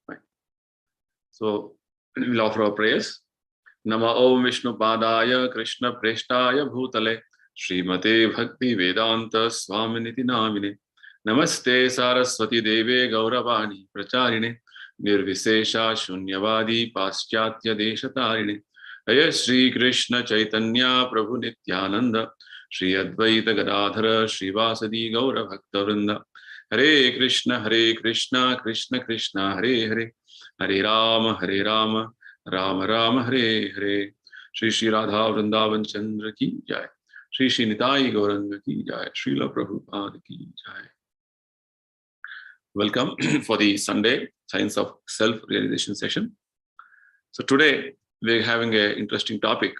Right. So we'll offer our prayers. Nama Om Vishnu Padaya Krishna Preshtaya Bhutale Srimate Bhakti Vedanta Swaminiti Namine Namaste Saraswati Deve Gauravani Pracharine Nirvisesha Shunyavadi Paschatya Deshatarine Aya Sri Krishna Chaitanya Prabhu Nityananda Sri Advaita Gadadhara Sri Vasadi Gaura Bhakta Vrinda Hare Krishna Krishna Krishna Hare Hare Hare Rama Rama Rama Hare Hare. Shri Shri Radha Vrindavan Chandra ki jai. Shri Shri Nitai Gauranga ki jai. Srila Prabhupada ki jai. Welcome for the Sunday Science of Self-Realization session. So today we're having an interesting topic.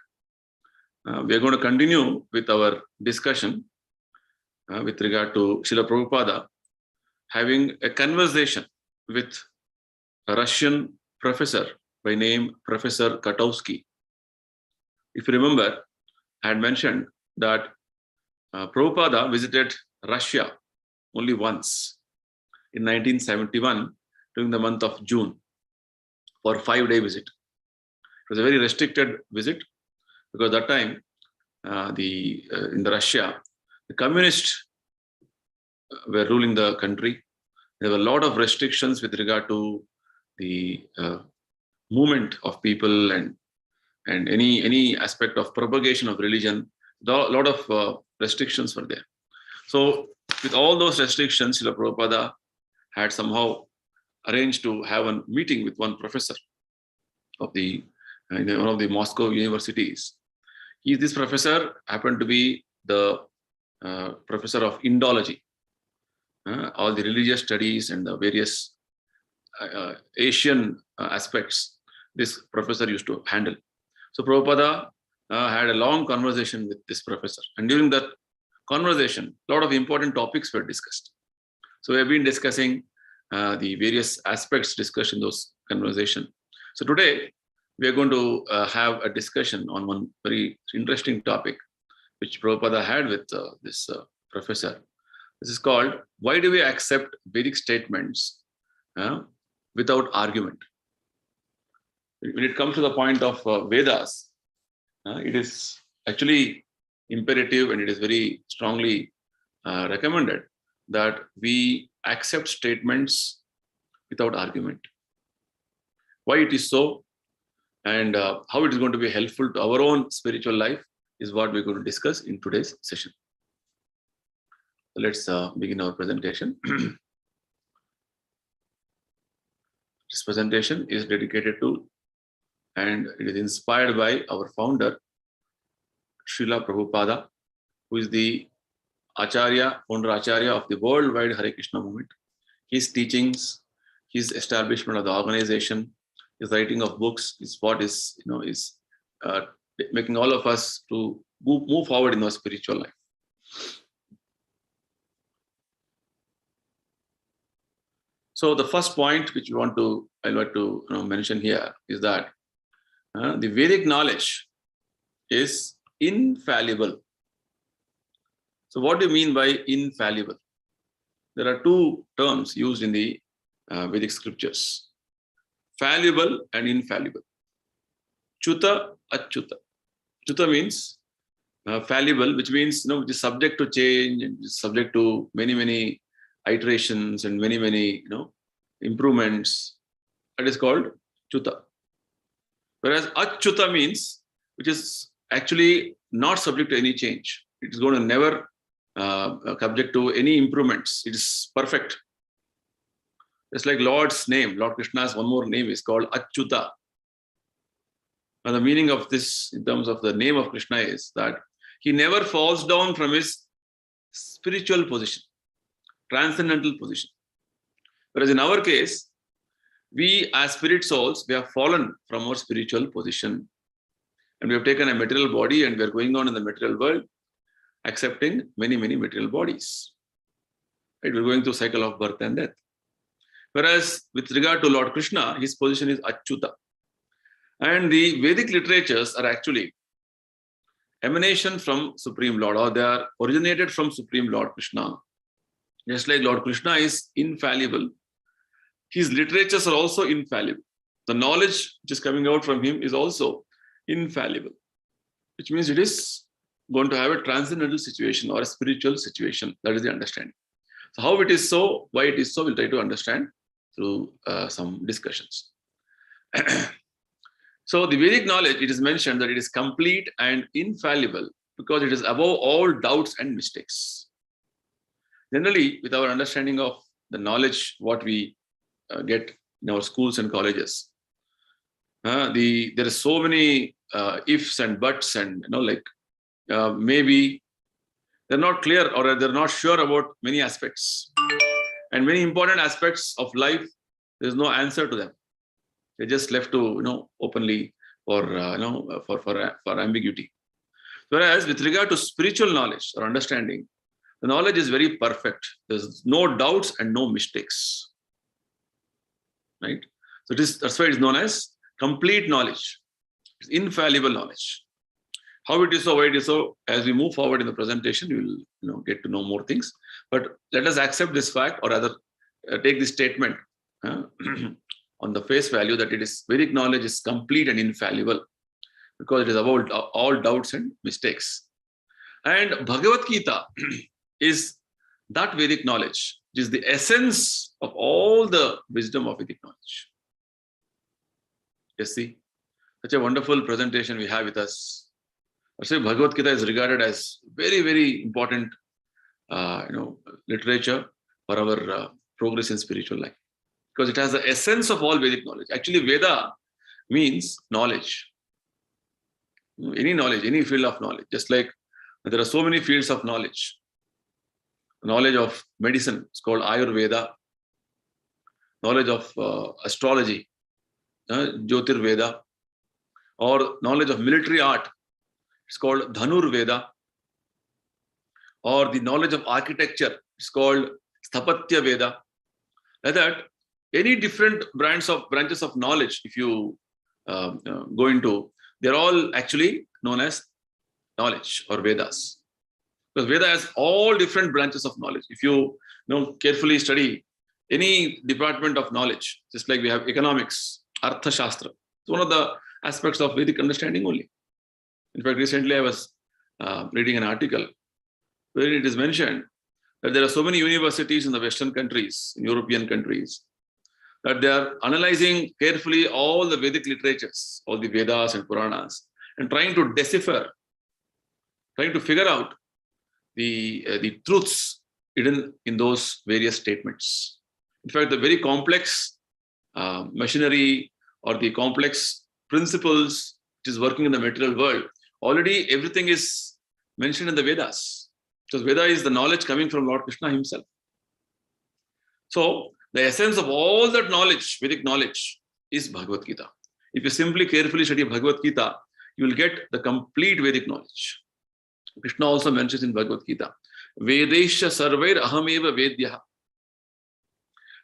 We're going to continue with our discussion with regard to Srila Prabhupada having a conversation with a Russian professor by name Professor Katowski. If you remember, I had mentioned that Prabhupada visited Russia only once in 1971 during the month of June for a 5-day visit. It was a very restricted visit because that time in Russia, the communists were ruling the country. There were a lot of restrictions with regard to the movement of people and any aspect of propagation of religion. A lot of restrictions were there. So with all those restrictions, Srila Prabhupada had somehow arranged to have a meeting with one professor of one of the Moscow universities. This professor happened to be the professor of Indology, all the religious studies and the various Asian aspects this professor used to handle. So Prabhupada had a long conversation with this professor, and during that conversation, a lot of important topics were discussed. So we have been discussing the various aspects discussed in those conversations. So today we are going to have a discussion on one very interesting topic which Prabhupada had with this professor. This is called, why do we accept Vedic statements without argument? When it comes to the point of Vedas, it is actually imperative and it is very strongly recommended that we accept statements without argument. Why it is so and how it is going to be helpful to our own spiritual life is what we're going to discuss in today's session. So let's begin our presentation. This presentation is dedicated to and it is inspired by our founder, Srila Prabhupada, who is the founder Acharya of the worldwide Hare Krishna movement. His teachings, his establishment of the organization, his writing of books is what is making all of us to move forward in our spiritual life. So the first point which I like to mention here is that the Vedic knowledge is infallible. So what do you mean by infallible? There are two terms used in the Vedic scriptures: fallible and infallible. Chuta, achyuta. Chuta means fallible, which means which is subject to change and is subject to many iterations and many improvements. That is called chuta. Whereas achyuta means which is actually not subject to any change. It is going to never subject to any improvements. It is perfect. It's like Lord's name. Lord Krishna's one more name is called Achyuta. Now the meaning of this in terms of the name of Krishna is that he never falls down from his spiritual position, transcendental position. Whereas in our case, we as spirit souls, we have fallen from our spiritual position. And we have taken a material body and we are going on in the material world, accepting many material bodies. Right? We're going through a cycle of birth and death. Whereas with regard to Lord Krishna, his position is Achyuta. And the Vedic literatures are actually emanation from Supreme Lord, or they are originated from Supreme Lord Krishna. Just like Lord Krishna is infallible, his literatures are also infallible. The knowledge which is coming out from him is also infallible, which means it is going to have a transcendental situation or a spiritual situation. That is the understanding. So how it is so, why it is so, we'll try to understand through some discussions. So the Vedic knowledge, it is mentioned that it is complete and infallible because it is above all doubts and mistakes. Generally, with our understanding of the knowledge, what we get in our schools and colleges, there are so many ifs and buts, and maybe they're not clear or they're not sure about many aspects, and many important aspects of life. There's no answer to them. They're just left to openly for ambiguity. Whereas with regard to spiritual knowledge or understanding, the knowledge is very perfect. There's no doubts and no mistakes. Right? So that's why it's known as complete knowledge. It's infallible knowledge. How it is so, why it is so, as we move forward in the presentation, we will get to know more things. But let us accept this fact, or rather take this statement on the face value that it is Vedic knowledge is complete and infallible because it is about all doubts and mistakes. And Bhagavad Gita is that Vedic knowledge, which is the essence of all the wisdom of Vedic knowledge. Yes, see, such a wonderful presentation we have with us. So Bhagavad Gita is regarded as very, very important, literature for our progress in spiritual life, because it has the essence of all Vedic knowledge. Actually, Veda means knowledge. Any knowledge, any field of knowledge. Just like there are so many fields of knowledge. Knowledge of medicine is called Ayurveda. Knowledge of astrology, Jyotirveda. Or knowledge of military art, it's called Dhanurveda. Or the knowledge of architecture, it's called Sthapatya Veda. Like that, any different branches of knowledge, if you go into, they're all actually known as knowledge or Vedas. Because Veda has all different branches of knowledge. If you carefully study any department of knowledge, just like we have economics, Artha Shastra, it's one of the aspects of Vedic understanding only. In fact, recently I was reading an article where it is mentioned that there are so many universities in the Western countries, in European countries, that they are analyzing carefully all the Vedic literatures, all the Vedas and Puranas, and trying to decipher, trying to figure out the truths hidden in those various statements. In fact, the very complex machinery or the complex principles which is working in the material world, already everything is mentioned in the Vedas. Because Veda is the knowledge coming from Lord Krishna himself. So the essence of all that knowledge, Vedic knowledge, is Bhagavad Gita. If you simply carefully study Bhagavad Gita, you will get the complete Vedic knowledge. Krishna also mentions in Bhagavad Gita, Vedesha sarvair ahameva vedyaha.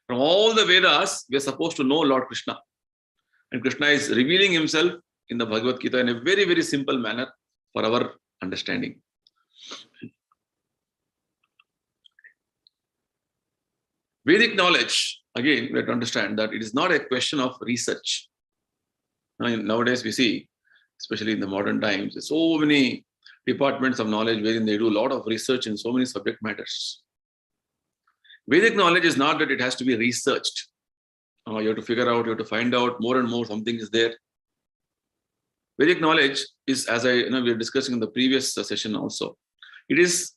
From all the Vedas, we are supposed to know Lord Krishna. And Krishna is revealing himself in the Bhagavad Gita in a very, very simple manner for our understanding. Vedic knowledge, again, we have to understand that it is not a question of research. Nowadays we see, especially in the modern times, there's so many departments of knowledge wherein they do a lot of research in so many subject matters. Vedic knowledge is not that it has to be researched. You have to figure out, you have to find out more and more something is there. Vedic knowledge is, as we were discussing in the previous session also, it is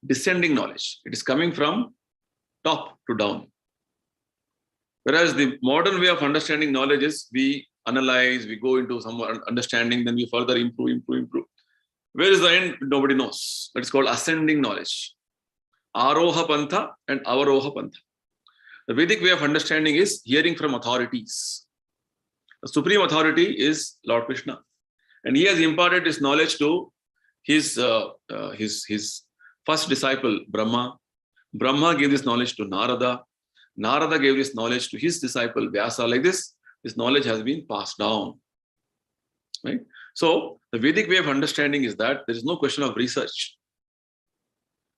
descending knowledge. It is coming from top to down. Whereas the modern way of understanding knowledge is we analyze, we go into some understanding, then we further improve. Where is the end? Nobody knows. That is called ascending knowledge. Aroha Pantha and Avaroha Pantha. The Vedic way of understanding is hearing from authorities. The supreme authority is Lord Krishna. And he has imparted his knowledge to his first disciple, Brahma. Brahma gave this knowledge to Narada. Narada gave this knowledge to his disciple, Vyasa. Like this knowledge has been passed down. Right? So the Vedic way of understanding is that there is no question of research.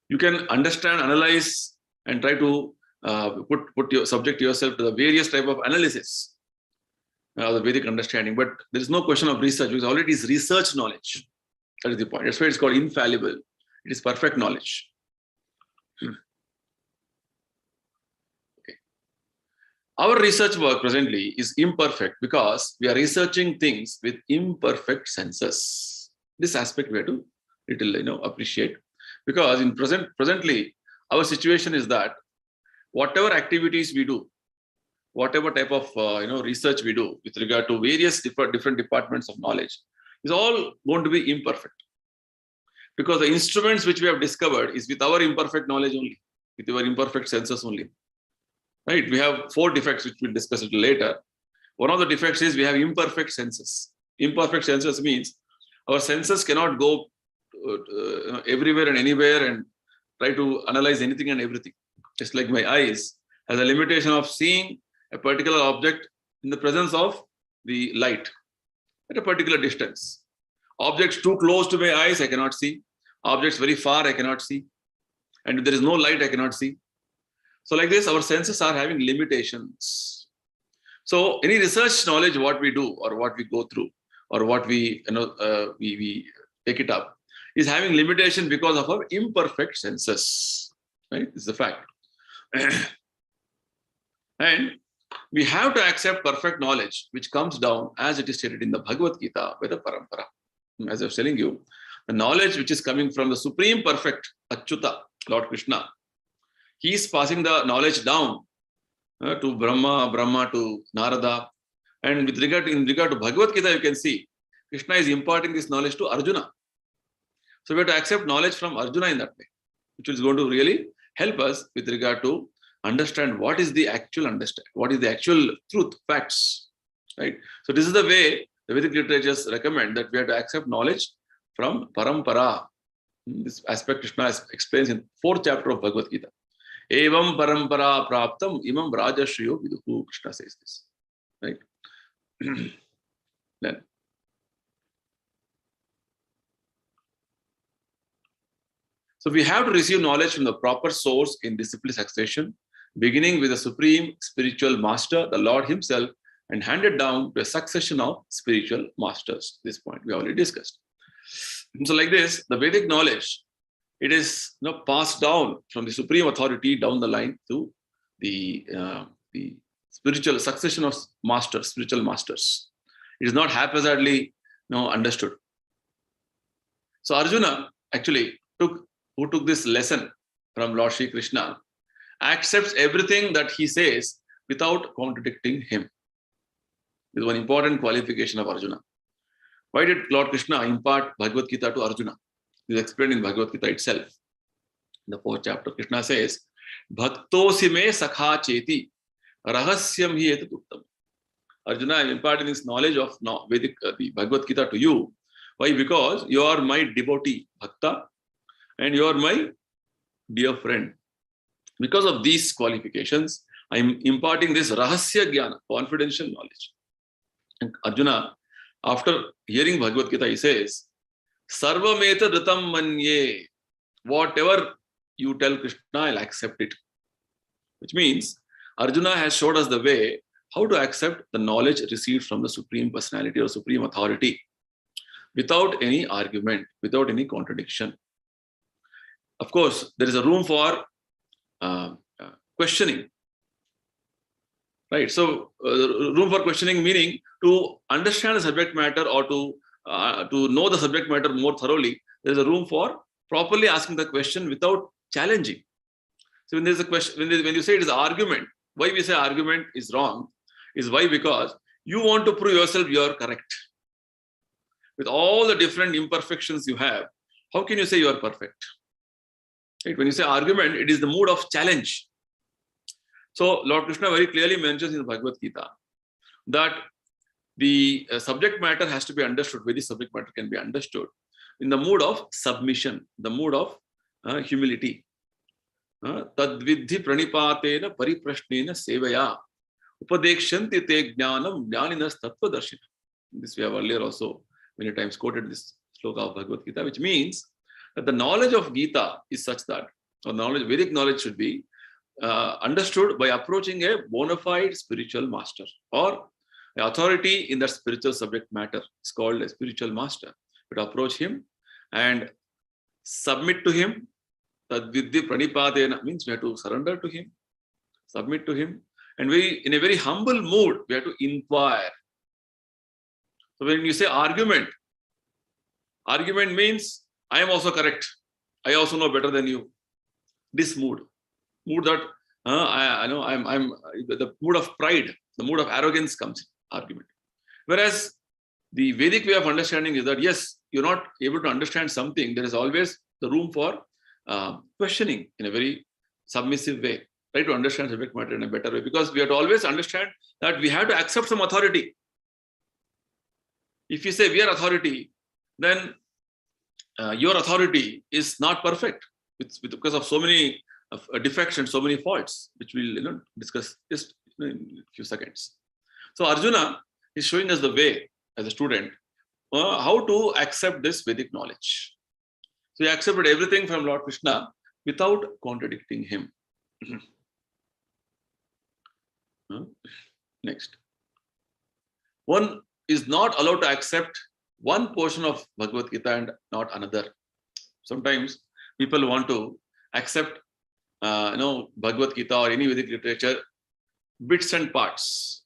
You can understand, analyze, and try to subject yourself to the various type of analysis of the Vedic understanding. But there is no question of research, because already is research knowledge. That is the point. That's why it's called infallible. It is perfect knowledge. Okay. Our research work presently is imperfect because we are researching things with imperfect senses. This aspect we have to little appreciate, because in presently our situation is that whatever activities we do, whatever type of research we do with regard to various different departments of knowledge is all going to be imperfect, because the instruments which we have discovered is with our imperfect knowledge only, with our imperfect senses only. Right? We have 4 defects which we'll discuss it later. One of the defects is we have imperfect senses. Imperfect senses means our senses cannot go everywhere and anywhere and try to analyze anything and everything. Just like my eyes has a limitation of seeing a particular object in the presence of the light at a particular distance. Objects too close to my eyes, I cannot see. Objects very far, I cannot see. And if there is no light, I cannot see. So like this, our senses are having limitations. So any research knowledge, what we do or what we go through or what we take it up, is having limitation because of our imperfect senses. Right? This is a fact. And we have to accept perfect knowledge, which comes down as it is stated in the Bhagavad Gita by the Parampara. As I was telling you, the knowledge which is coming from the Supreme Perfect Achyuta, Lord Krishna, he is passing the knowledge down to Brahma to Narada. And in regard to Bhagavad Gita, you can see Krishna is imparting this knowledge to Arjuna. So we have to accept knowledge from Arjuna in that way, which is going to really help us with regard to understand what is the actual truth, facts, right? So this is the way the Vedic literatures recommend that we have to accept knowledge from Parampara. This aspect Krishna explains in 4th chapter of Bhagavad Gita. Evam parampara praptam imam rajashriyo viduhu. Krishna says this, right? Then. So we have to receive knowledge from the proper source in discipline succession, beginning with the supreme spiritual master, the Lord himself, and handed down to a succession of spiritual masters. This point we already discussed. So like this, the Vedic knowledge, it is passed down from the supreme authority down the line to the spiritual succession of masters, spiritual masters. It is not haphazardly understood. So Arjuna actually who took this lesson from Lord Shri Krishna, accepts everything that he says without contradicting him. This is one important qualification of Arjuna. Why did Lord Krishna impart Bhagavad Gita to Arjuna? This is explained in Bhagavad Gita itself. In the 4th chapter, Krishna says, Bhaktosi me sakha cheti rahasyam hi etat uttam. Arjuna, I am imparting this knowledge of Vedic, the Bhagavad Gita to you. Why? Because you are my devotee, Bhakta, and you are my dear friend. Because of these qualifications, I am imparting this rahasya jnana, confidential knowledge. And Arjuna, after hearing Bhagavad Gita, he says, Sarvameta ritam manye. Whatever you tell Krishna, I'll accept it. Which means Arjuna has showed us the way how to accept the knowledge received from the Supreme Personality or Supreme Authority without any argument, without any contradiction. Of course, there is a room for questioning. Right? So, room for questioning meaning to understand the subject matter or to know the subject matter more thoroughly. There is a room for properly asking the question without challenging. So when there is a question, when you say it is argument, why we say argument is wrong is why? Because you want to prove yourself you are correct. With all the different imperfections you have, how can you say you are perfect? Right? When you say argument, it is the mood of challenge. So Lord Krishna very clearly mentions in the Bhagavad Gita that the subject matter has to be understood. Very subject matter can be understood in the mood of submission, the mood of humility. Tadvidhi pranipatena pariprashnena sevaya upadekshanti te jnanam jnaninas tattvadarshina. This we have earlier also many times quoted this sloka of Bhagavad Gita, which means that the knowledge of Gita is such that, or knowledge, Vedic knowledge should be understood by approaching a bona fide spiritual master or the authority in that spiritual subject matter. It's called a spiritual master. But approach him and submit to him. That vidhi pranipadena means we have to surrender to him, submit to him, and we, in a very humble mood, we have to inquire. So when you say argument means I am also correct. I also know better than you. This mood that I know I'm the mood of pride, the mood of arrogance comes in argument. Whereas the Vedic way of understanding is that yes, you're not able to understand something. There is always the room for questioning in a very submissive way. Try to understand subject matter in a better way, because we have to always understand that we have to accept some authority. If you say we are authority, then your authority is not perfect because of so many defects and so many faults, which we'll discuss just in a few seconds. So Arjuna is showing us the way as a student how to accept this Vedic knowledge. So he accepted everything from Lord Krishna without contradicting him. Next. One is not allowed to accept one portion of Bhagavad Gita and not another. Sometimes people want to accept Bhagavad Gita or any Vedic literature, bits and parts.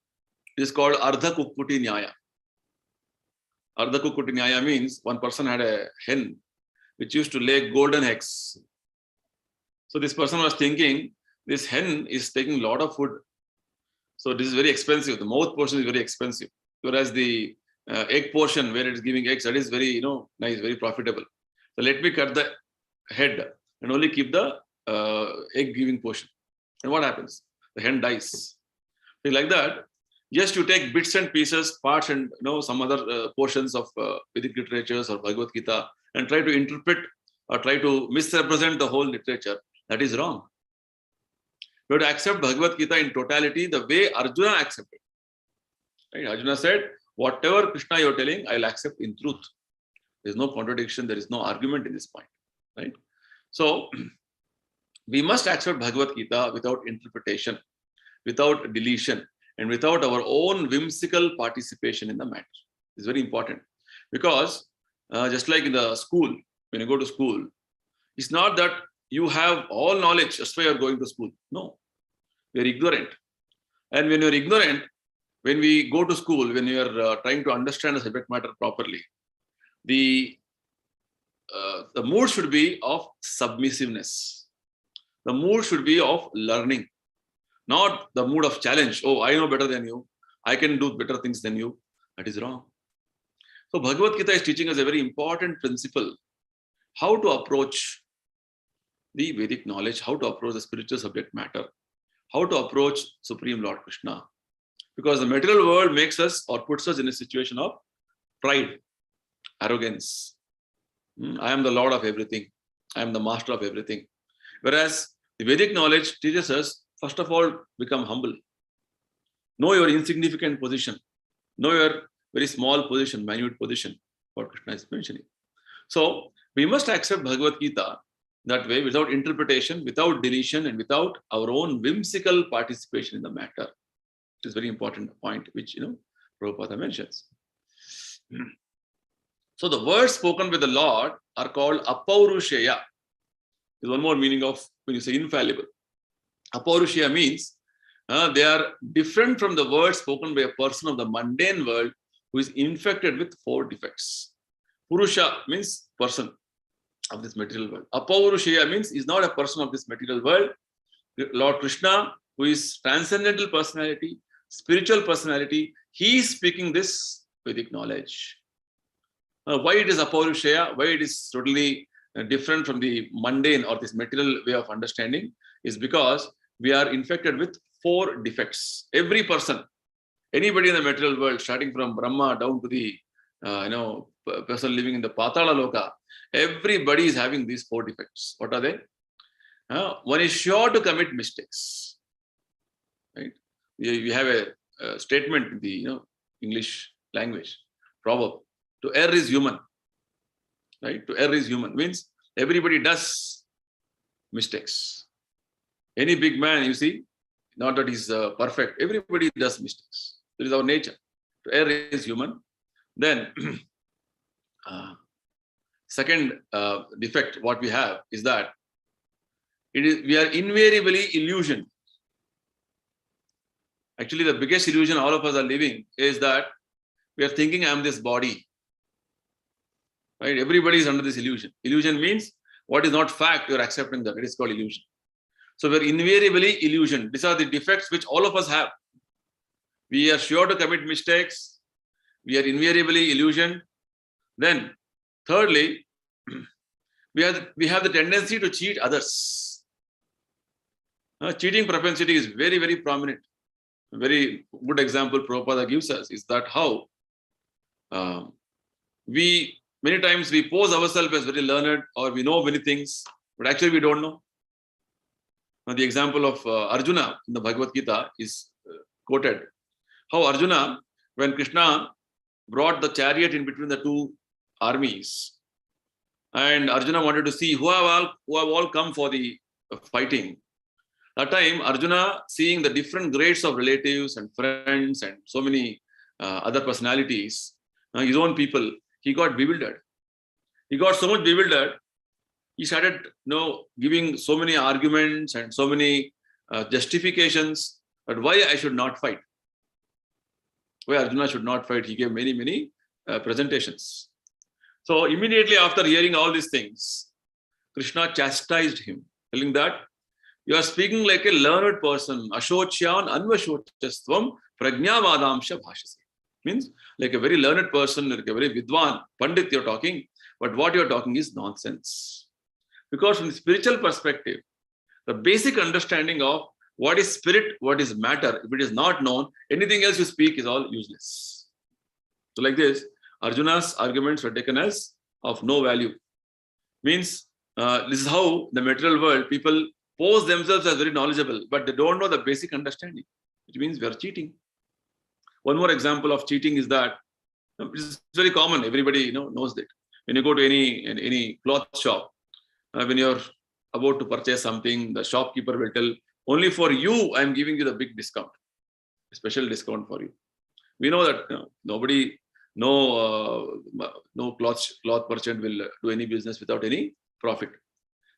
It is called Ardha Kukkuti Nyaya. Ardha Kukkuti Nyaya means one person had a hen which used to lay golden eggs. So this person was thinking, this hen is taking a lot of food. So this is very expensive. The mouth portion is very expensive. Whereas the egg portion where it is giving eggs, that is very nice, very profitable. So let me cut the head and only keep the egg giving portion. And what happens? The hen dies. So like that, just you take bits and pieces, parts and some other portions of Vedic literatures or Bhagavad Gita and try to interpret or try to misrepresent the whole literature. That is wrong. You have to accept Bhagavad Gita in totality the way Arjuna accepted. Right? Arjuna said, whatever Krishna you're telling, I'll accept in truth. There is no contradiction, there is no argument in this point. Right? So we must accept Bhagavad Gita without interpretation, without deletion, and without our own whimsical participation in the matter. It's very important. Because just like in the school, when you go to school, it's not that you have all knowledge, that's why you're going to school. No, you're ignorant. And when you're ignorant, when we go to school, when you're trying to understand the subject matter properly, the mood should be of submissiveness. The mood should be of learning, not the mood of challenge. Oh, I know better than you. I can do better things than you. That is wrong. So Bhagavad Gita is teaching us a very important principle, how to approach the Vedic knowledge, how to approach the spiritual subject matter, how to approach Supreme Lord Krishna. Because the material world makes us or puts us in a situation of pride, arrogance. I am the Lord of everything. I am the master of everything. Whereas the Vedic knowledge teaches us, first of all, become humble. Know your insignificant position. Know your very small position, minute position, what Krishna is mentioning. So we must accept Bhagavad Gita that way, without interpretation, without deletion, and without our own whimsical participation in the matter. It is a very important point which Prabhupada mentions. So the words spoken with the Lord are called apaurushaya. There's one more meaning of when you say infallible. Apaurushaya means they are different from the words spoken by a person of the mundane world who is infected with 4 defects. Purusha means person of this material world. Apaurushaya means is not a person of this material world. Lord Krishna, who is transcendental personality, spiritual personality, he is speaking this Vedic knowledge. Why it is apaurushaya, why it is totally different from the mundane or this material way of understanding is because we are infected with 4 defects. Every person, anybody in the material world, starting from Brahma down to the person living in the Patala Loka, everybody is having these 4 defects. What are they? One is sure to commit mistakes. Right? We have a statement in the English language, proverb. To err is human. Right? To err is human means everybody does mistakes. Any big man, you see, not that he's perfect. Everybody does mistakes. It is our nature. To err is human. Then, second defect what we have is that we are invariably illusioned. Actually, the biggest illusion all of us are living is that we are thinking I am this body. Right? Everybody is under this illusion. Illusion means what is not fact, you are accepting that. It is called illusion. So we are invariably illusioned. These are the defects which all of us have. We are sure to commit mistakes. We are invariably illusioned. Then, thirdly, we have the tendency to cheat others. Cheating propensity is very, very prominent. A very good example Prabhupada gives us is that how many times we pose ourselves as very learned or we know many things, but actually we don't know. The example of Arjuna in the Bhagavad Gita is quoted. How Arjuna, when Krishna brought the chariot in between the two armies, and Arjuna wanted to see who have all come for the fighting. That time, Arjuna, seeing the different grades of relatives and friends and so many other personalities, his own people, he got bewildered. He got so much bewildered, he started giving so many arguments and so many justifications that why I should not fight. Why Arjuna should not fight. He gave many, many presentations. So immediately after hearing all these things, Krishna chastised him, telling that you are speaking like a learned person. Ashocyan anvashochastvam prajnavadamsha bhashase. Means like a very learned person, like a very vidwan, pandit you're talking, but what you're talking is nonsense. Because from the spiritual perspective, the basic understanding of what is spirit, what is matter, if it is not known, anything else you speak is all useless. So like this, Arjuna's arguments were taken as of no value. Means this is how the material world, people pose themselves as very knowledgeable, but they don't know the basic understanding, which means we are cheating. One more example of cheating is that it's very common. Everybody knows that. When you go to any cloth shop, when you're about to purchase something, the shopkeeper will tell, only for you, I'm giving you the big discount, a special discount for you. We know that nobody, no cloth merchant will do any business without any profit.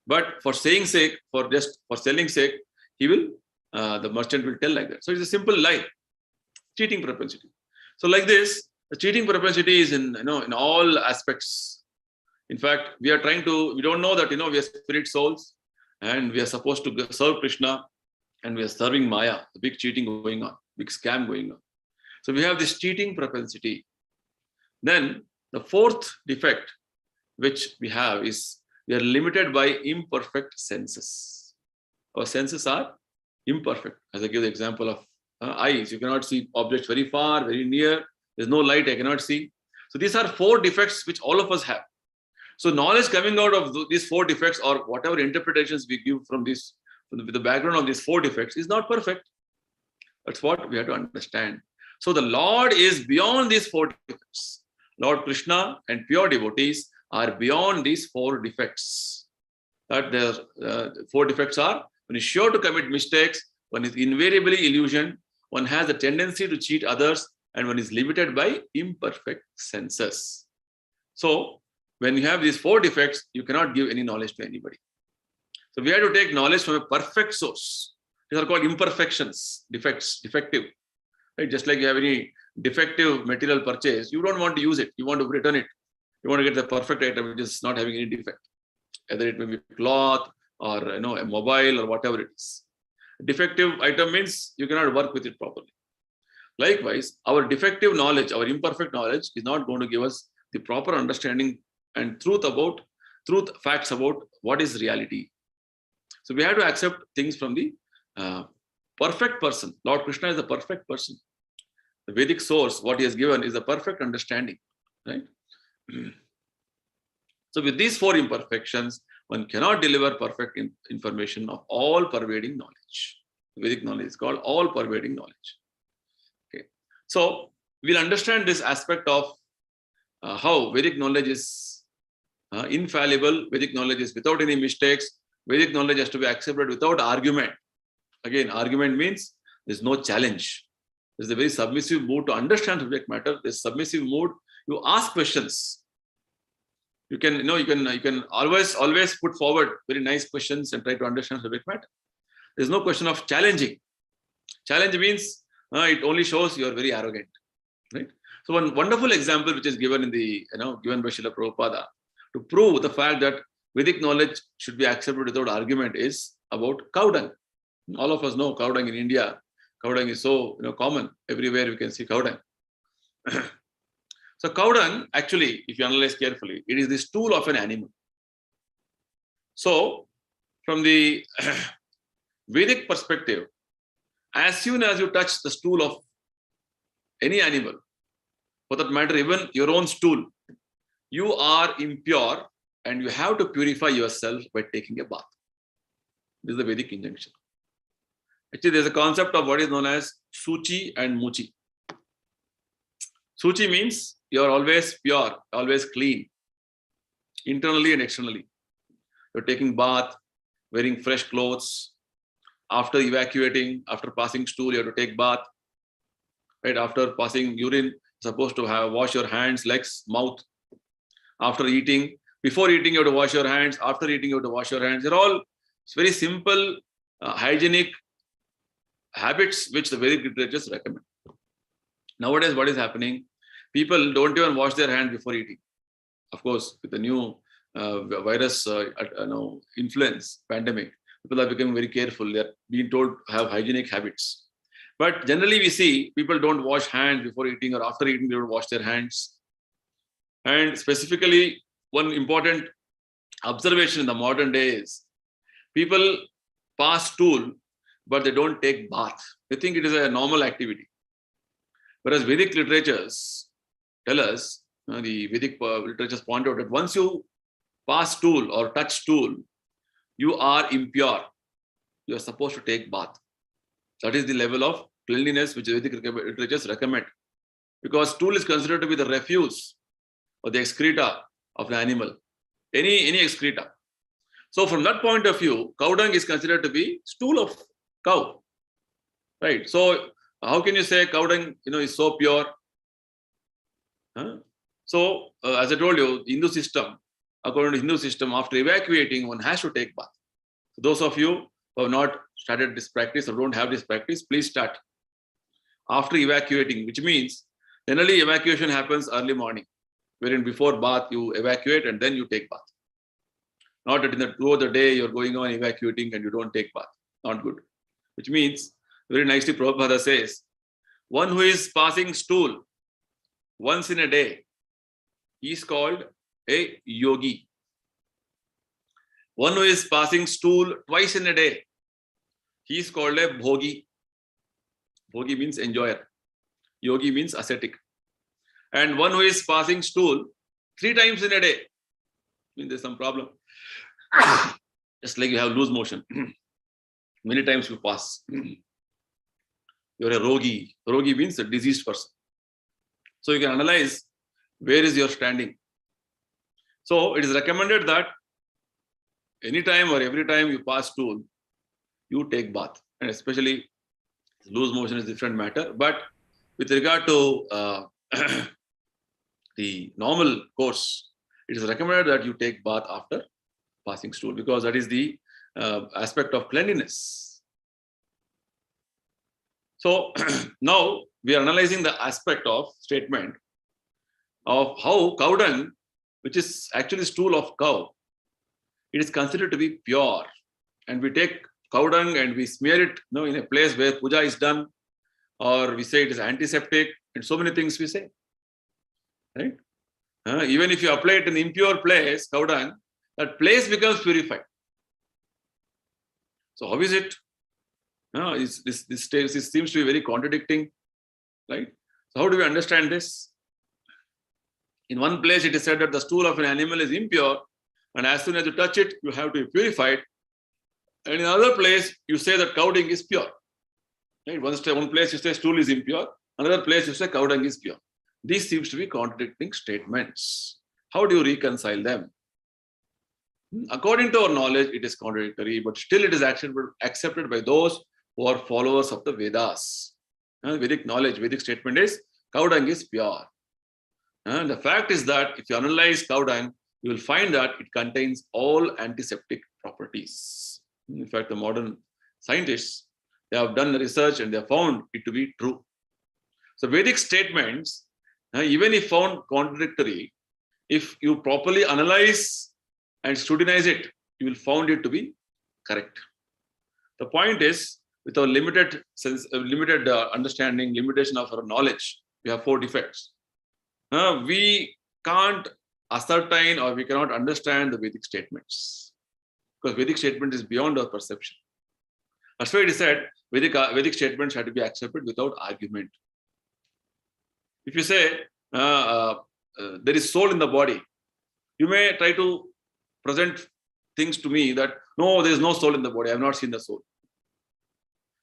But for saying sake, for selling sake, he will, the merchant will tell like that. So it's a simple lie, cheating propensity. So like this, the cheating propensity is in all aspects. In fact, we don't know that we are spirit souls, and we are supposed to serve Krishna, and we are serving Maya, the big cheating going on, big scam going on. So we have this cheating propensity. Then the fourth defect which we have is we are limited by imperfect senses. Our senses are imperfect. As I give the example of eyes, you cannot see objects very far, very near. There's no light, I cannot see. So these are four defects which all of us have. So knowledge coming out of these four defects, or whatever interpretations we give from this, with the background of these four defects, is not perfect. That's what we have to understand. So the Lord is beyond these four defects. Lord Krishna and pure devotees are beyond these four defects. That the four defects are: one is sure to commit mistakes, one is invariably illusion, one has a tendency to cheat others, and one is limited by imperfect senses. So when you have these four defects, you cannot give any knowledge to anybody. So we have to take knowledge from a perfect source. These are called imperfections, defects, defective. Right? Just like you have any defective material purchase, you don't want to use it. You want to return it. You want to get the perfect item which is not having any defect. Either it may be cloth or a mobile or whatever it is. Defective item means you cannot work with it properly. Likewise, our defective knowledge, our imperfect knowledge is not going to give us the proper understanding and facts about what is reality. So we have to accept things from the perfect person. Lord Krishna is the perfect person. The Vedic source, what he has given, is a perfect understanding, right? So with these four imperfections, one cannot deliver perfect information of all-pervading knowledge. Vedic knowledge is called all-pervading knowledge. Okay, so we'll understand this aspect of how Vedic knowledge is infallible. Vedic knowledge is without any mistakes. Vedic knowledge has to be accepted without argument. Again, argument means there's no challenge. There's a very submissive mood to understand subject matter. There's submissive mood. You ask questions. You can always put forward very nice questions and try to understand subject matter. There's no question of challenging. Challenge means it only shows you are very arrogant, right? So one wonderful example which is given in the given by Srila Prabhupada to prove the fact that Vedic knowledge should be accepted without argument is about cow dung. All of us know cow dung in India. Cow dung is so common. Everywhere we can see cow dung. So cow dung, actually, if you analyze carefully, it is the stool of an animal. So from the Vedic perspective, as soon as you touch the stool of any animal, for that matter, even your own stool, you are impure and you have to purify yourself by taking a bath. This is the Vedic injunction. Actually, there's a concept of what is known as suchi and muchi. Suchi means you are always pure, always clean, internally and externally. You're taking bath, wearing fresh clothes. After evacuating, after passing stool, you have to take bath. Right? After passing urine, you're supposed to wash your hands, legs, mouth. After eating, before eating, you have to wash your hands. After eating, you have to wash your hands. They're all very simple, hygienic habits which the Vedic literatures recommend. Nowadays, what is happening? People don't even wash their hands before eating. Of course, with the new virus influence pandemic, people are becoming very careful. They're being told to have hygienic habits. But generally, we see people don't wash hands before eating or after eating, they don't wash their hands. And specifically, one important observation in the modern day is people pass stool, but they don't take bath. They think it is a normal activity. Whereas Vedic literatures tell us, the Vedic literatures point out that once you pass stool or touch stool, you are impure. You are supposed to take bath. That is the level of cleanliness which Vedic literatures recommend. Because stool is considered to be the refuse or the excreta of the animal. Any excreta. So from that point of view, cow dung is considered to be stool of cow. Right. So how can you say cow dung is so pure? So as I told you, Hindu system, according to Hindu system, after evacuating, one has to take bath. So those of you who have not started this practice or don't have this practice, please start. After evacuating, which means generally evacuation happens early morning, wherein before bath you evacuate and then you take bath. Not that throughout the day you're going on evacuating and you don't take bath. Not good. Which means, very nicely Prabhupada says, one who is passing stool once in a day, he is called a yogi. One who is passing stool twice in a day, he is called a bhogi. Bhogi means enjoyer. Yogi means ascetic. And one who is passing stool 3 times in a day, means there's some problem. Just like you have loose motion. Many times you pass. You're a rogi. Rogi means a diseased person. So you can analyze where is your standing. So it is recommended that anytime or every time you pass stool, you take bath. And especially loose motion is a different matter. But with regard to the normal course, it is recommended that you take bath after passing stool because that is the aspect of cleanliness. So now we are analyzing the aspect of statement of how cow dung, which is actually stool of cow, it is considered to be pure. And we take cow dung and we smear it in a place where puja is done, or we say it is antiseptic, and so many things we say. Right? Even if you apply it in an impure place, cow dung, that place becomes purified. So how is it? This seems to be very contradicting, right? So how do we understand this? In one place, it is said that the stool of an animal is impure, and as soon as you touch it, you have to be purified. And in another place, you say that cow dung is pure. Right? One place you say stool is impure, another place you say cow dung is pure. These seems to be contradicting statements. How do you reconcile them? According to our knowledge, it is contradictory, but still it is accepted by those who are followers of the Vedas. Vedic knowledge, Vedic statement is cow dung is pure. And the fact is that if you analyze cow dung, you will find that it contains all antiseptic properties. In fact, the modern scientists, they have done the research and they have found it to be true. So Vedic statements, even if found contradictory, if you properly analyze and scrutinize it, you will find it to be correct. The point is, with our limited understanding, limitation of our knowledge, we have 4 defects. We can't ascertain or we cannot understand the Vedic statements because Vedic statement is beyond our perception. That's why it is said Vedic statements have to be accepted without argument. If you say there is soul in the body, you may try to present things to me that no, there is no soul in the body. I have not seen the soul.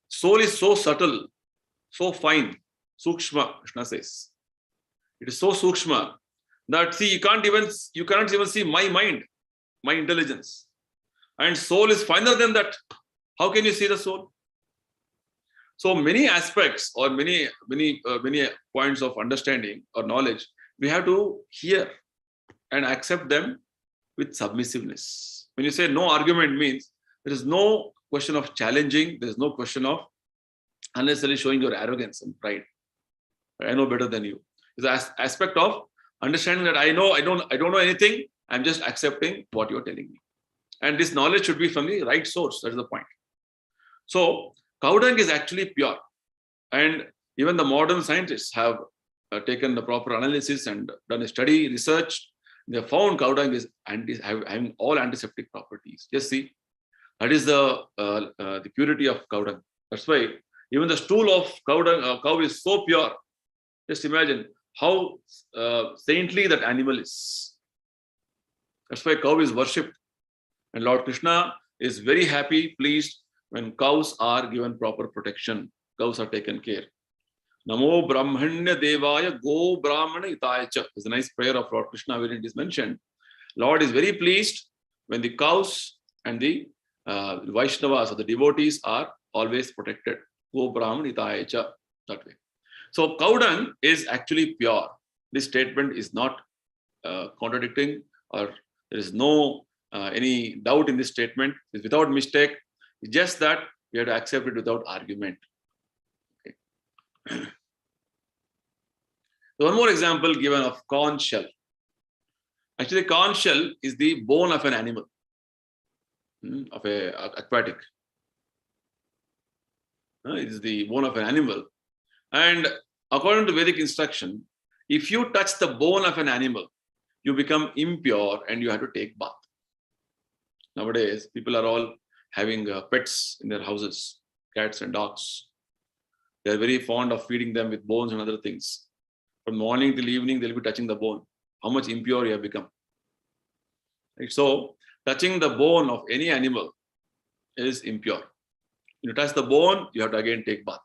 Soul is so subtle, so fine, sukshma, Krishna says. It is so sukshma that see you cannot even see my mind, my intelligence. And soul is finer than that. How can you see the soul? So many aspects or many points of understanding or knowledge, we have to hear and accept them with submissiveness. When you say no argument means there is no question of challenging, there is no question of unnecessarily showing your arrogance and pride. I know better than you. It's an aspect of understanding that I don't know anything. I'm just accepting what you're telling me. And this knowledge should be from the right source. That is the point. So cow dung is actually pure. And even the modern scientists have taken the proper analysis and done a study, research. They found cow dung is having all antiseptic properties. Just see, that is the purity of cow dung. That's why even the stool of cow is so pure. Just imagine how saintly that animal is. That's why cow is worshipped. And Lord Krishna is very happy, pleased when cows are given proper protection. Cows are taken care. Namo Brahmanya Devaya Go Brahmana Itayacha. It's a nice prayer of Lord Krishna where it is mentioned. Lord is very pleased when the cows and the Vaishnavas or the devotees are always protected. Go Brahmana Itayacha. That way. So cow dung is actually pure. This statement is not contradicting, or there is no any doubt in this statement. It's without mistake. It's just that we have to accept it without argument. Okay. So one more example given of conch shell. Actually, conch shell is the bone of an animal, of a aquatic. It is the bone of an animal. And according to Vedic instruction, if you touch the bone of an animal, you become impure and you have to take bath. Nowadays, people are all having pets in their houses, cats and dogs. They are very fond of feeding them with bones and other things. From morning till evening, they'll be touching the bone. How much impure you have become. Right? So, touching the bone of any animal is impure. You touch the bone, you have to again take bath.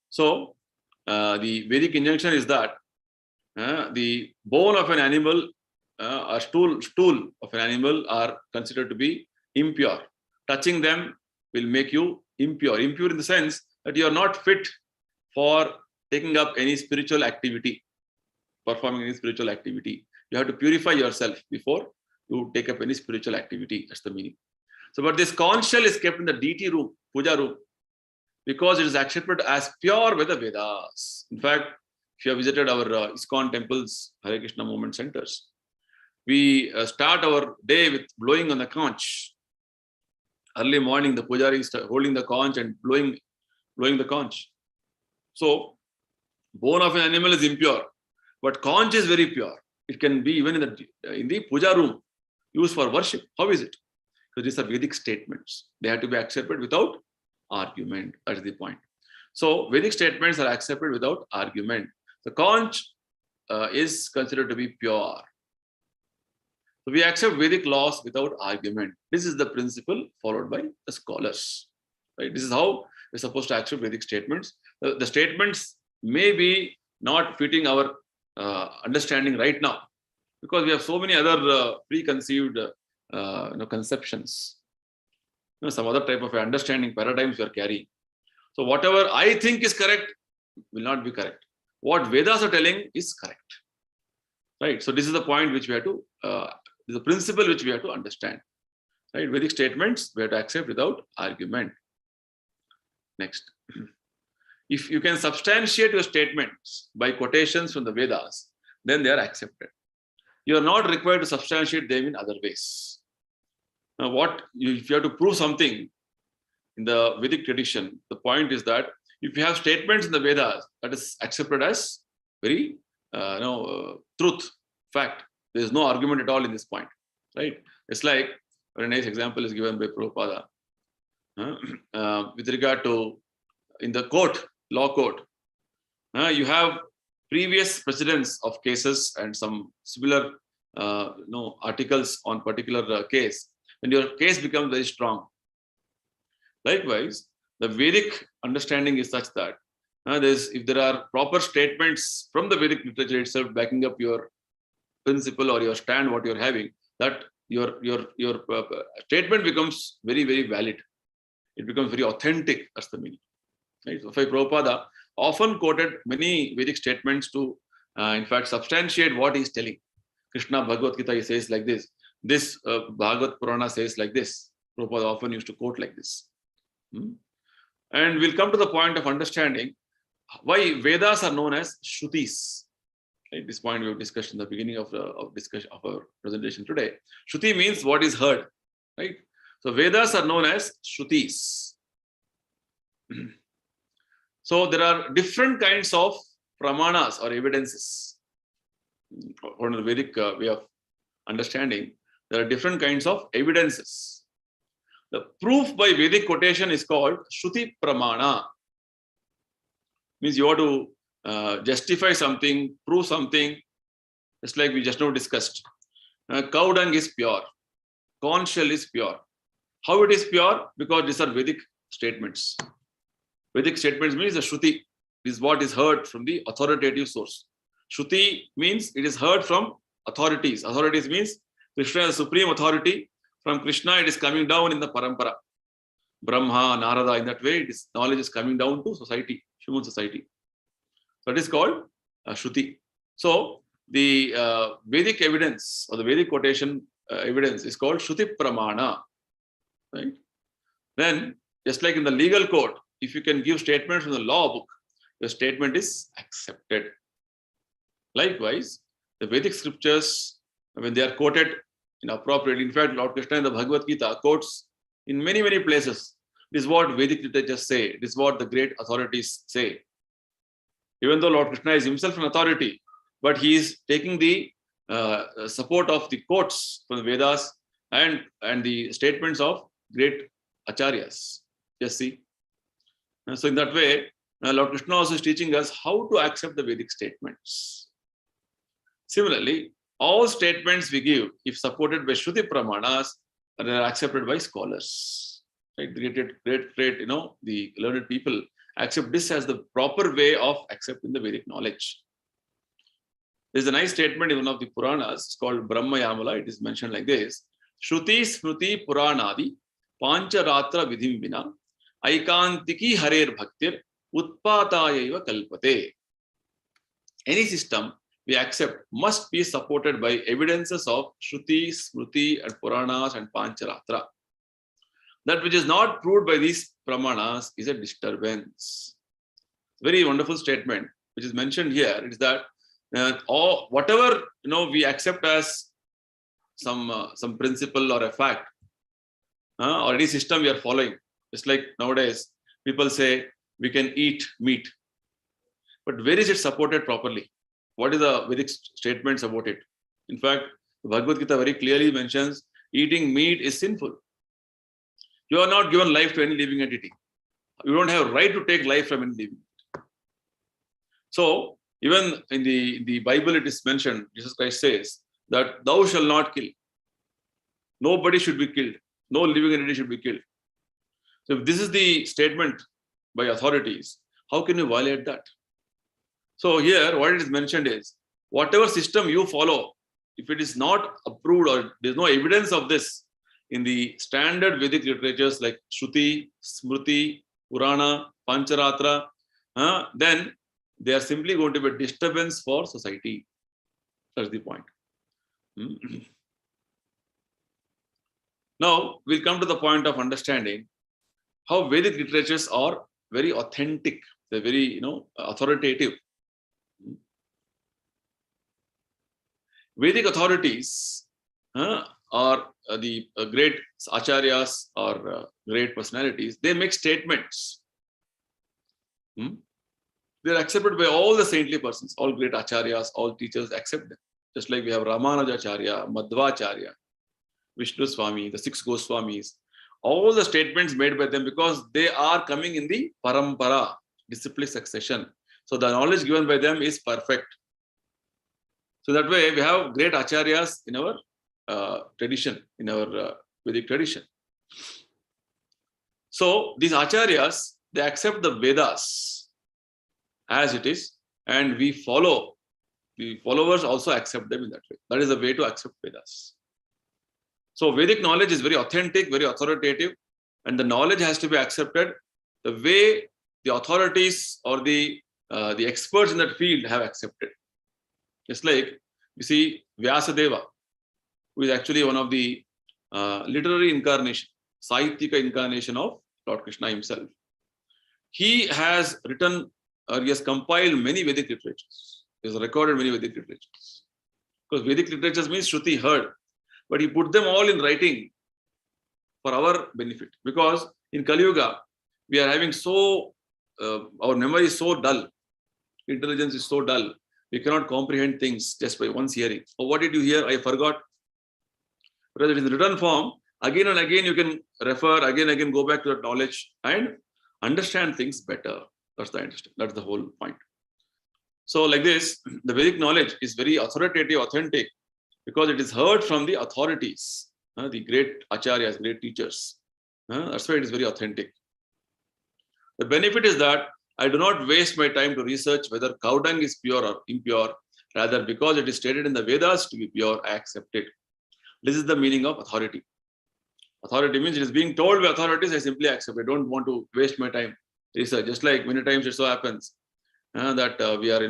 So, the Vedic injunction is that the bone of an animal or stool of an animal are considered to be impure. Touching them will make you impure. Impure in the sense that you are not fit for taking up any spiritual activity, performing any spiritual activity. You have to purify yourself before you take up any spiritual activity. That's the meaning. So, but this conch shell is kept in the deity room, puja room, because it is accepted as pure by the Vedas. In fact, if you have visited our ISKCON temples, Hare Krishna movement centers, we start our day with blowing on the conch. Early morning, the pujari is holding the conch and blowing the conch. So, bone of an animal is impure, but conch is very pure. It can be even in the puja room, used for worship. How is it? Because these are Vedic statements. They have to be accepted without argument. That is the point. So, Vedic statements are accepted without argument. The conch is considered to be pure. So, we accept Vedic laws without argument. This is the principle followed by the scholars. Right? This is how we're supposed to accept Vedic statements. The statements may be not fitting our understanding right now, because we have so many other preconceived conceptions. some other type of understanding paradigms you are carrying. So whatever I think is correct will not be correct. What Vedas are telling is correct. Right? So this is the point which we have to, this is the principle which we have to understand. Right? Vedic statements we have to accept without argument. Next. If you can substantiate your statements by quotations from the Vedas, then they are accepted. You are not required to substantiate them in other ways. Now, if you have to prove something in the Vedic tradition, the point is that if you have statements in the Vedas, that is accepted as very truth, fact. There is no argument at all in this point, right? It's like a very nice example is given by Prabhupada with regard to in the court, law court. You have previous precedents of cases and some similar articles on particular case, and your case becomes very strong. Likewise, the Vedic understanding is such that if there are proper statements from the Vedic literature itself backing up your principle or your stand, what you're having, that your statement becomes very, very valid. It becomes very authentic. That's the meaning. Right? So, Prabhupada often quoted many Vedic statements to, in fact, substantiate what he's telling. Krishna Bhagavad Gita, he says like this. This Bhagavad Purana says like this. Prabhupada often used to quote like this. And we'll come to the point of understanding why Vedas are known as Shrutis. Right? This point we have discussed in the beginning of discussion of our presentation today. Shruti means what is heard. Right? So Vedas are known as Shrutis. So there are different kinds of pramanas or evidences. According to the Vedic way of understanding, there are different kinds of evidences. The proof by Vedic quotation is called Sruti Pramana. Means you have to justify something, prove something, just like we just now discussed. Cow dung is pure. Corn shell is pure. How it is pure? Because these are Vedic statements. Vedic statements means the Shruti is what is heard from the authoritative source. Shruti means it is heard from authorities. Authorities means Krishna is the supreme authority. From Krishna, it is coming down in the parampara. Brahma, Narada, in that way, this knowledge is coming down to society, human society. So it is called Shruti. So the Vedic evidence or the Vedic quotation evidence is called Shruti Pramana. Right? Then, just like in the legal code, if you can give statements from the law book, your statement is accepted. Likewise, the Vedic scriptures, when they are quoted inappropriately, in fact, Lord Krishna in the Bhagavad Gita quotes in many, many places. This is what Vedic literatures say. This is what the great authorities say. Even though Lord Krishna is himself an authority, but he is taking the support of the quotes from the Vedas and the statements of great acharyas. Just see. So in that way, Lord Krishna also is teaching us how to accept the Vedic statements. Similarly, all statements we give, if supported by Shruti Pramanas, are accepted by scholars. Right? Great, the learned people accept this as the proper way of accepting the Vedic knowledge. There's a nice statement in one of the Puranas, it's called Brahma Yamala. It is mentioned like this: Shruti Smruti Puranadi Pancharatra Vidhim Vina Aikantiki Harer Bhaktir Utpatayaiva Kalpate. Any system we accept must be supported by evidences of Shruti, Smruti, and Puranas and Pancharatra. That which is not proved by these Pramanas is a disturbance. Very wonderful statement, which is mentioned here. It is that whatever we accept as some principle or a fact, or any system we are following. Just like nowadays, people say we can eat meat, but where is it supported properly? What is the Vedic statements about it? In fact, the Bhagavad Gita very clearly mentions eating meat is sinful. You are not given life to any living entity. You don't have a right to take life from any living entity. So, even in the Bible, it is mentioned, Jesus Christ says that thou shalt not kill. Nobody should be killed. No living entity should be killed. So, if this is the statement by authorities, how can you violate that? So here, what it is mentioned is, whatever system you follow, if it is not approved or there is no evidence of this, in the standard Vedic literatures like Shruti, Smriti, Purana, Pancharatra, then they are simply going to be a disturbance for society. That's the point. Now, we'll come to the point of understanding how Vedic literatures are very authentic. They're very, authoritative. Vedic authorities are the great acharyas or great personalities. They make statements. They're accepted by all the saintly persons, all great acharyas, all teachers accept them. Just like we have Ramanujacharya, Madhvacharya, Vishnu Swami, the 6 Goswamis, all the statements made by them because they are coming in the parampara, disciplic succession. So the knowledge given by them is perfect. So that way we have great acharyas in our tradition, in our Vedic tradition. So these acharyas, they accept the Vedas as it is, and we follow. The followers also accept them in that way. That is the way to accept Vedas. So Vedic knowledge is very authentic, very authoritative, and the knowledge has to be accepted the way the authorities or the experts in that field have accepted. Just like you see Vyasadeva, who is actually one of the literary incarnation, Sahityika incarnation of Lord Krishna himself. He has written or he has compiled many Vedic literatures. He has recorded many Vedic literatures. Because Vedic literatures means Shruti, heard. But he put them all in writing for our benefit. Because in Kali Yuga, we are having our memory is so dull. Intelligence is so dull. We cannot comprehend things just by once hearing. Oh, what did you hear? I forgot. Whereas it is in written form, again and again you can refer, again go back to that knowledge and understand things better. That's the whole point. So like this, the Vedic knowledge is very authoritative, authentic, because it is heard from the authorities, the great acharyas, great teachers. That's why it is very authentic. The benefit is that I do not waste my time to research whether cow dung is pure or impure. Rather, because it is stated in the Vedas to be pure, I accept it. This is the meaning of authority. Authority means it is being told by authorities, I simply accept. I don't want to waste my time research. Just like many times it so happens that we are,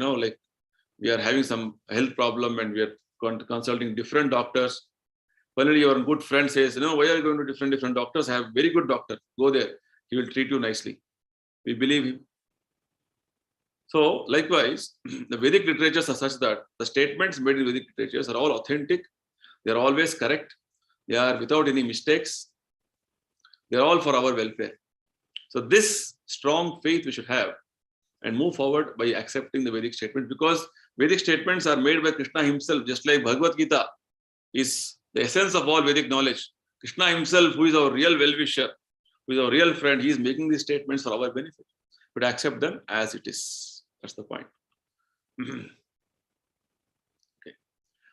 we are having some health problem and we are consulting different doctors. Finally, your good friend says, why are you going to different doctors? I have very good doctor. Go there. He will treat you nicely. We believe him. So, likewise, the Vedic literatures are such that the statements made in Vedic literatures are all authentic. They are always correct. They are without any mistakes. They are all for our welfare. So, this strong faith we should have and move forward by accepting the Vedic statements, because Vedic statements are made by Krishna himself, just like Bhagavad Gita is the essence of all Vedic knowledge. Krishna himself, who is our real well-wisher, who is our real friend, he is making these statements for our benefit. But accept them as it is. That's the point. Okay.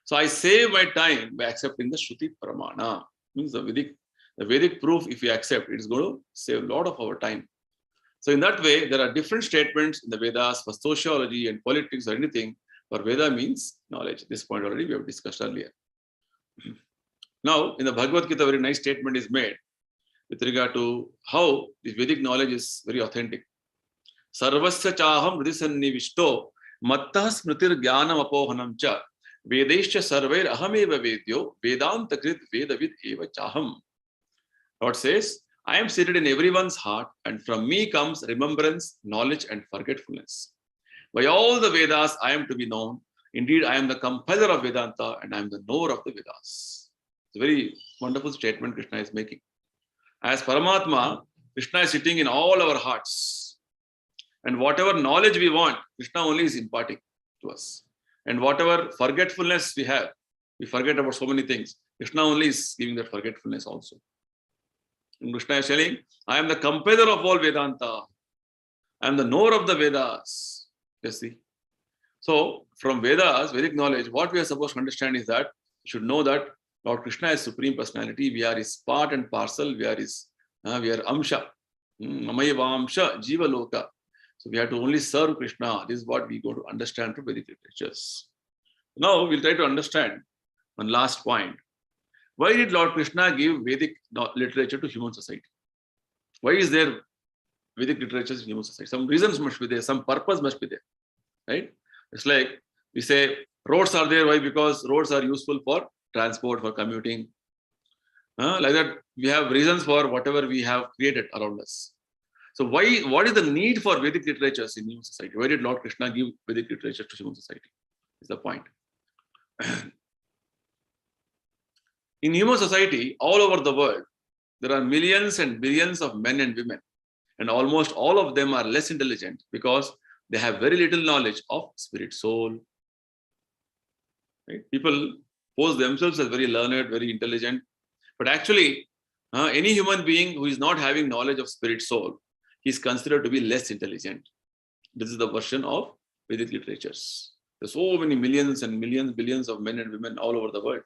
So I save my time by accepting the Sruti Pramana. Means the Vedic proof, if we accept, it is going to save a lot of our time. So in that way, there are different statements in the Vedas for sociology and politics or anything. For Veda means knowledge. This point already we have discussed earlier. Now, in the Bhagavad Gita, a very nice statement is made with regard to how the Vedic knowledge is very authentic. Sarvasya chaham hridisannivishto mattah smritir jnanam apohanam cha vedaischa sarvair ahameva vedyo vedanta krit vedavid eva chaham. Lord says, I am seated in everyone's heart, and from me comes remembrance, knowledge, and forgetfulness. By all the Vedas, I am to be known. Indeed, I am the compiler of Vedanta, and I am the knower of the Vedas. It's a very wonderful statement Krishna is making. As Paramatma, Krishna is sitting in all our hearts. And whatever knowledge we want, Krishna only is imparting to us. And whatever forgetfulness we have, we forget about so many things. Krishna only is giving that forgetfulness also. And Krishna is telling, I am the compiler of all Vedanta. I am the knower of the Vedas. You see. So, from Vedas, Vedic knowledge, what we are supposed to understand is that we should know that Lord Krishna is Supreme Personality. We are his part and parcel. We are Amsha. Mamayava Amsha, Jiva Loka. So, we have to only serve Krishna. This is what we go to understand from Vedic literatures. Now, we'll try to understand one last point. Why did Lord Krishna give Vedic literature to human society? Why is there Vedic literature in human society? Some reasons must be there, some purpose must be there, right? It's like we say roads are there. Why? Because roads are useful for transport, for commuting. Like that, we have reasons for whatever we have created around us. So why? What is the need for Vedic literatures in human society? Why did Lord Krishna give Vedic literature to human society? Is the point. In human society, all over the world, there are millions and billions of men and women, and almost all of them are less intelligent because they have very little knowledge of spirit soul. Right? People pose themselves as very learned, very intelligent, but actually, any human being who is not having knowledge of spirit soul, he is considered to be less intelligent. This is the version of Vedic literatures. There's so many millions and millions, billions of men and women all over the world,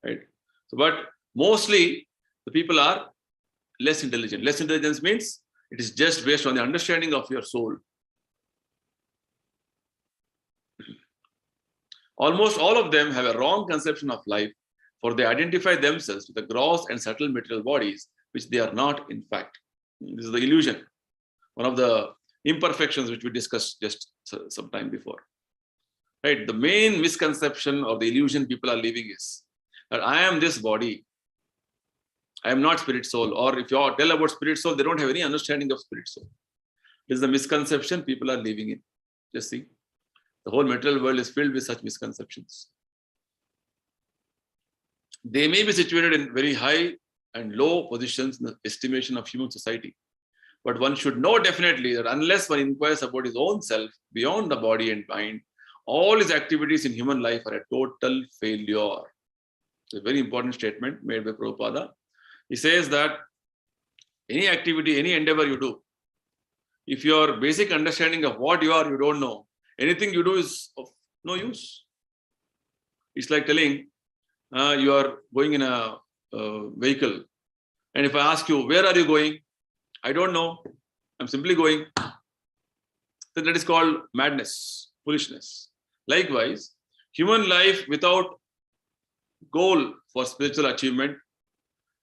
right? So, but mostly the people are less intelligent. Less intelligence means it is just based on the understanding of your soul. Almost all of them have a wrong conception of life, for they identify themselves with the gross and subtle material bodies, which they are not in fact. This is the illusion, one of the imperfections which we discussed just some time before. Right? The main misconception or the illusion people are living is that I am this body, I am not spirit soul. Or if you tell about spirit soul, they don't have any understanding of spirit soul. This is the misconception people are living in. Just see. The whole material world is filled with such misconceptions. They may be situated in very high and low positions in the estimation of human society. But one should know definitely that unless one inquires about his own self beyond the body and mind, all his activities in human life are a total failure. It's a very important statement made by Prabhupada. He says that any activity, any endeavor you do, if your basic understanding of what you are, you don't know, anything you do is of no use. It's like telling you are going in a vehicle, and if I ask you, where are you going? I don't know. I'm simply going. Then that is called madness, foolishness. Likewise, human life without goal for spiritual achievement,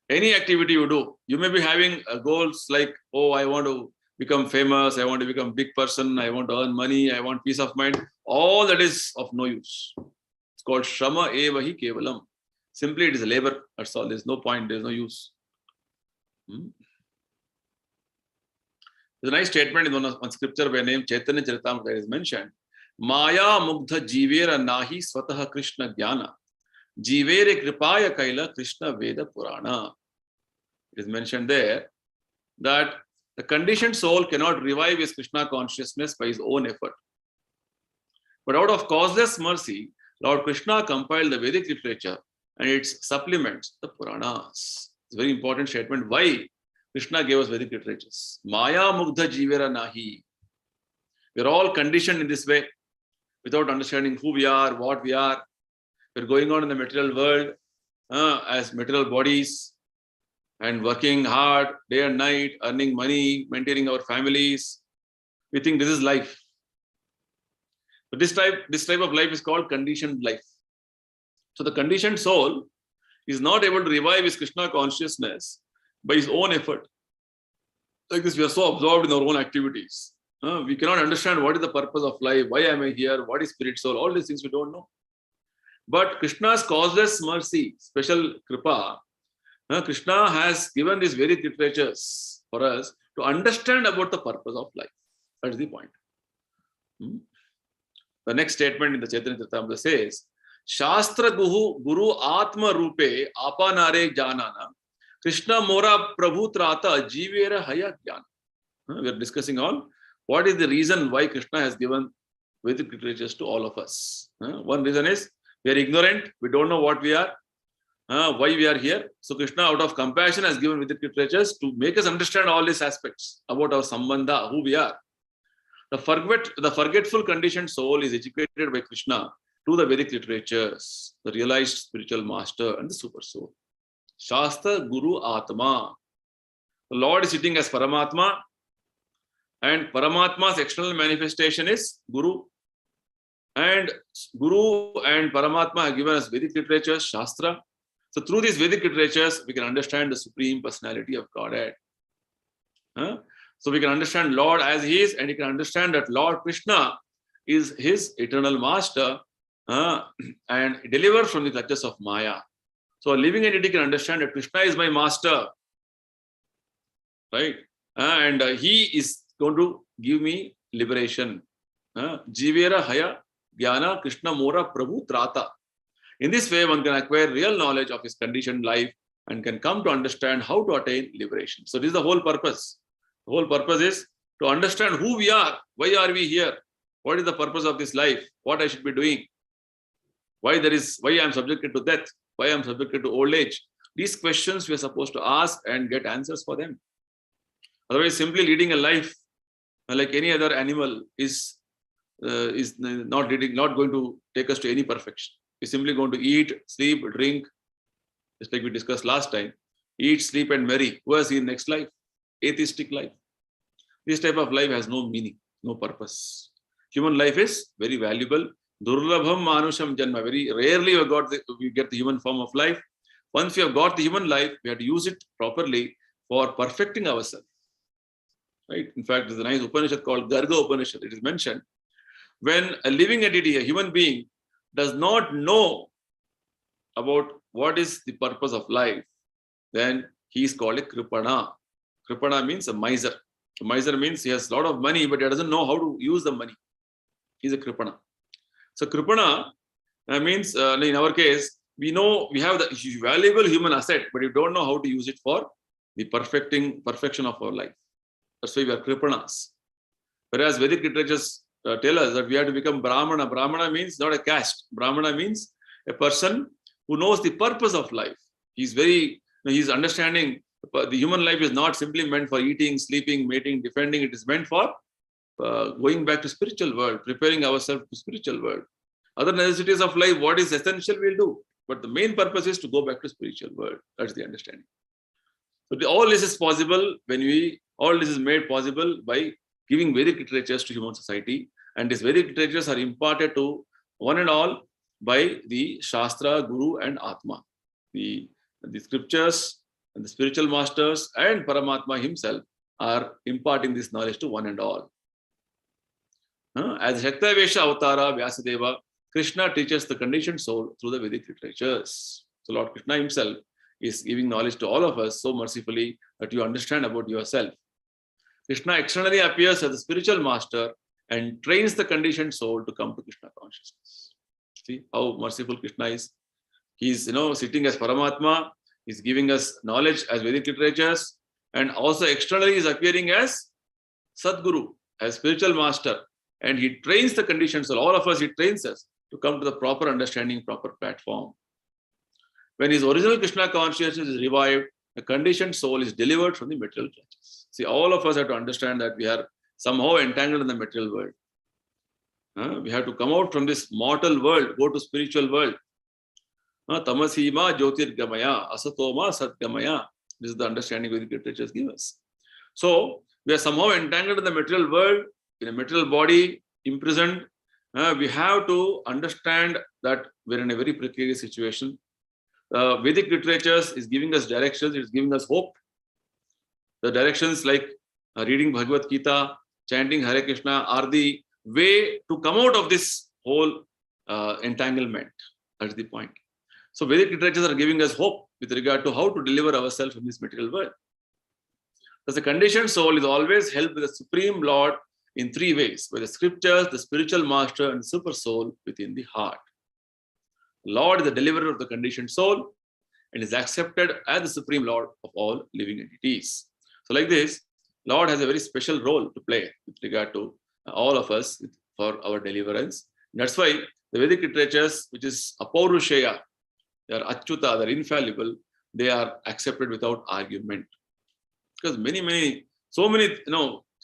any activity you do, you may be having goals like, oh, I want to become famous, I want to become a big person, I want to earn money, I want peace of mind. All that is of no use. It's called Shrama Evahi Kevalam. Simply it is a labor. That's all. There's no point. There's no use. There's a nice statement in one scripture by name Chaitanya Charitamrita that is mentioned. Maya Mugdha Jivera Nahi Swataha Krishna Jnana. Jivere Kripaya Kaila Krishna Veda Purana. It is mentioned there that the conditioned soul cannot revive his Krishna consciousness by his own effort. But out of causeless mercy, Lord Krishna compiled the Vedic literature and its supplements, the Puranas. It's a very important statement. Why Krishna gave us Vedic literatures? Maya Mugdha Jivera Nahi. We're all conditioned in this way without understanding who we are, what we are. We're going on in the material world as material bodies and working hard day and night, earning money, maintaining our families. We think this is life. But this type of life is called conditioned life. So the conditioned soul is not able to revive his Krishna consciousness by his own effort. Like this, we are so absorbed in our own activities. We cannot understand what is the purpose of life, why am I here, what is spirit soul, all these things we don't know. But Krishna's causeless mercy, special kripa, Krishna has given these Vedic literatures for us to understand about the purpose of life. That's the point. The next statement in the Chaitanya Charitamrita says, Shastra Guru Atma Rupe Apanare Janana Krishna Mora Prabhu Trata Jivera Haya Jnana. We are discussing on what is the reason why Krishna has given Vedic literatures to all of us. One reason is we are ignorant, we don't know what we are, why we are here. So Krishna, out of compassion, has given Vedic literatures to make us understand all these aspects about our sambandha, who we are. The forgetful conditioned soul is educated by Krishna to the Vedic literatures, the realized spiritual master and the super soul. Shastra Guru Atma. The Lord is sitting as Paramatma, and Paramatma's external manifestation is Guru. And Guru and Paramatma have given us Vedic literatures, Shastra. So through these Vedic literatures, we can understand the Supreme Personality of Godhead. So we can understand Lord as He is, and you can understand that Lord Krishna is His eternal master and delivered from the clutches of Maya. So a living entity can understand that Krishna is my master, right? And He is going to give me liberation. Jivera Haya Jnana Krishna Mora Prabhu Trata. In this way, one can acquire real knowledge of his conditioned life and can come to understand how to attain liberation. So this is the whole purpose. The whole purpose is to understand who we are. Why are we here? What is the purpose of this life? What I should be doing? Why I am subjected to death? Why I am subjected to old age? These questions we are supposed to ask and get answers for them. Otherwise, simply leading a life like any other animal is not going to take us to any perfection. We're simply going to eat, sleep, drink, just like we discussed last time. Eat, sleep, and marry. Who has seen next life? Atheistic life. This type of life has no meaning, no purpose. Human life is very valuable. Durlabham manusham janma. Very rarely we get the human form of life. Once we have got the human life, we have to use it properly for perfecting ourselves. Right? In fact, there's a nice Upanishad called Garga Upanishad. It is mentioned when a living entity, a human being, does not know about what is the purpose of life, then he is called a Kripana. Kripana means a miser. A miser means he has a lot of money, but he doesn't know how to use the money. He's a Kripana. So Kripana means, in our case, we know we have the valuable human asset, but we don't know how to use it for the perfection of our life. That's why we are Kripanas. Whereas Vedic literatures tell us that we have to become Brahmana. Brahmana means not a caste. Brahmana means a person who knows the purpose of life. He's understanding the human life is not simply meant for eating, sleeping, mating, defending. It is meant for going back to spiritual world, preparing ourselves to spiritual world. Other necessities of life, what is essential, we'll do. But the main purpose is to go back to spiritual world. That's the understanding. So all this is possible all this is made possible by giving Vedic literatures to human society. And these Vedic literatures are imparted to one and all by the Shastra, Guru, and Atma. The scriptures, and the spiritual masters, and Paramatma himself are imparting this knowledge to one and all. As Shaktavesha Avatara Vyasadeva, Krishna teaches the conditioned soul through the Vedic literatures. So Lord Krishna himself is giving knowledge to all of us so mercifully that you understand about yourself. Krishna externally appears as a spiritual master and trains the conditioned soul to come to Krishna consciousness. See how merciful Krishna is. He's sitting as Paramatma. He's giving us knowledge as Vedic literatures, and also externally is appearing as Sadguru, as spiritual master, and he trains the conditioned soul. All of us, he trains us to come to the proper understanding, proper platform. When his original Krishna consciousness is revived, the conditioned soul is delivered from the material clutches. See, all of us have to understand that we are somehow entangled in the material world. We have to come out from this mortal world, go to spiritual world. Tamasima Jyotirgamaya, Asatoma Satgamaya. This is the understanding Vedic literatures give us. So we are somehow entangled in the material world, in a material body, imprisoned. We have to understand that we're in a very precarious situation. Vedic literatures is giving us directions, it's giving us hope. The directions like reading Bhagavad Gita, chanting Hare Krishna are the way to come out of this whole entanglement. That's the point. So Vedic literatures are giving us hope with regard to how to deliver ourselves from this material world. Because the conditioned soul is always helped by the Supreme Lord in three ways: by the scriptures, the spiritual master, and the super soul within the heart. Lord is the deliverer of the conditioned soul and is accepted as the Supreme Lord of all living entities. So like this, Lord has a very special role to play with regard to all of us for our deliverance. And that's why the Vedic literatures, which is Apaurushaya, they are Achyuta, they are infallible, they are accepted without argument. Because so many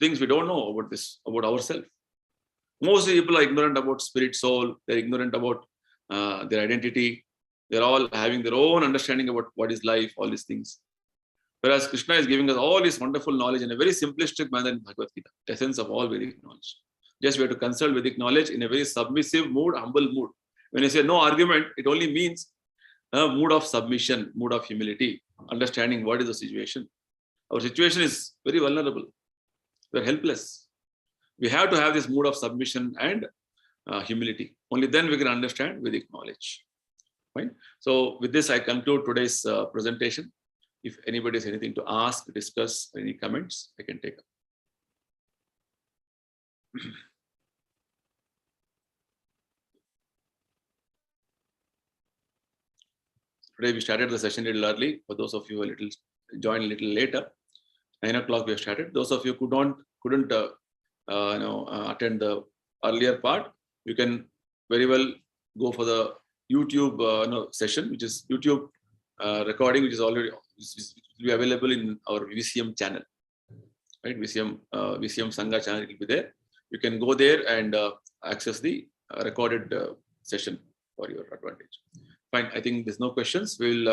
things we don't know about ourselves. Most people are ignorant about spirit, soul, they're ignorant about their identity. They're all having their own understanding about what is life, all these things. Whereas Krishna is giving us all this wonderful knowledge in a very simplistic manner in Bhagavad Gita, the essence of all Vedic knowledge. Just we have to consult Vedic knowledge in a very submissive mood, humble mood. When you say no argument, it only means a mood of submission, mood of humility, understanding what is the situation. Our situation is very vulnerable. We are helpless. We have to have this mood of submission and humility. Only then we can understand Vedic knowledge. Right? So with this, I conclude today's presentation. If anybody has anything to ask, discuss, any comments, I can take up. Today we started the session a little early. For those of you who joined a little later, 9 o'clock we have started. Those of you who couldn't attend the earlier part, you can very well go for the YouTube session, which is YouTube recording, which is already will be available in our VCM channel. Right, VCM Sangha channel will be there. You can go there and access the recorded session for your advantage. Fine. I think there's no questions. We'll